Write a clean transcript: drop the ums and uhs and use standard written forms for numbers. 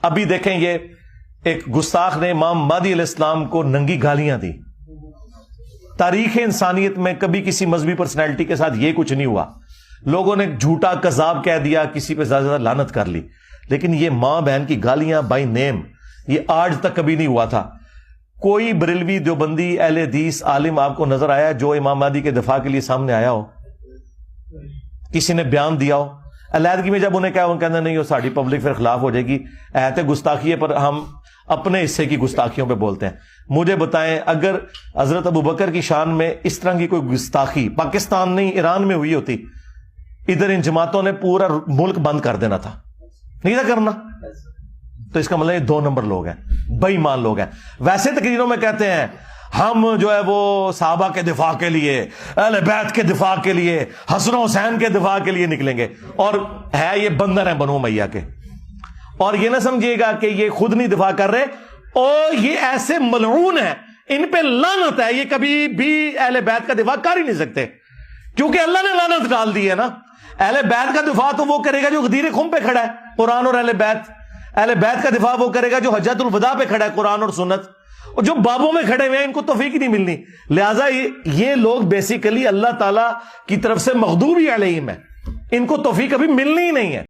ابھی دیکھیں یہ ایک گستاخ نے امام مہدی علیہ السلام کو ننگی گالیاں دی. تاریخ انسانیت میں کبھی کسی مذہبی پرسنالٹی کے ساتھ یہ کچھ نہیں ہوا. لوگوں نے جھوٹا کذاب کہہ دیا, کسی پہ زیادہ لعنت کر لی, لیکن یہ ماں بہن کی گالیاں بائی نیم یہ آج تک کبھی نہیں ہوا تھا. کوئی بریلوی دیوبندی اہل حدیث عالم آپ کو نظر آیا جو امام مہدی کے دفاع کے لیے سامنے آیا ہو, کسی نے بیان دیا ہو؟ علیحدگی میں جب انہیں کہا وہ کہتے نہیں, وہ ساری پبلک پھر خلاف ہو جائے گی, ایت گستاخی ہے, پر ہم اپنے حصے کی گستاخیوں پہ بولتے ہیں. مجھے بتائیں اگر حضرت ابوبکر کی شان میں اس طرح کی کوئی گستاخی پاکستان نہیں ایران میں ہوئی ہوتی, ادھر ان جماعتوں نے پورا ملک بند کر دینا تھا, نہیں تھا کرنا. تو اس کا مطلب یہ 2 نمبر لوگ ہیں, بے ایمان لوگ ہیں. ویسے تقریروں میں کہتے ہیں ہم جو ہے وہ صحابہ کے دفاع کے لیے, اہل بیت کے دفاع کے لیے, حسن و حسین کے دفاع کے لیے نکلیں گے, اور ہے یہ بندر ہیں بنو امیہ کے. اور یہ نہ سمجھیے گا کہ یہ خود نہیں دفاع کر رہے, اور یہ ایسے ملعون ہیں, ان پہ لعنت ہے, یہ کبھی بھی اہل بیت کا دفاع کر ہی نہیں سکتے, کیونکہ اللہ نے لعنت ڈال دی ہے نا. اہل بیت کا دفاع تو وہ کرے گا جو غدیر خم پہ کھڑا ہے, قرآن اور اہل بیت. اہل بیت کا دفاع وہ کرے گا جو حجۃ الوداع پہ کھڑا ہے, قرآن اور سنت. اور جو بابوں میں کھڑے ہوئے ہیں ان کو توفیق ہی نہیں ملنی. لہٰذا یہ لوگ بیسیکلی اللہ تعالی کی طرف سے مغضوب علیہم ہیں, ان کو توفیق کبھی ملنی ہی نہیں ہے.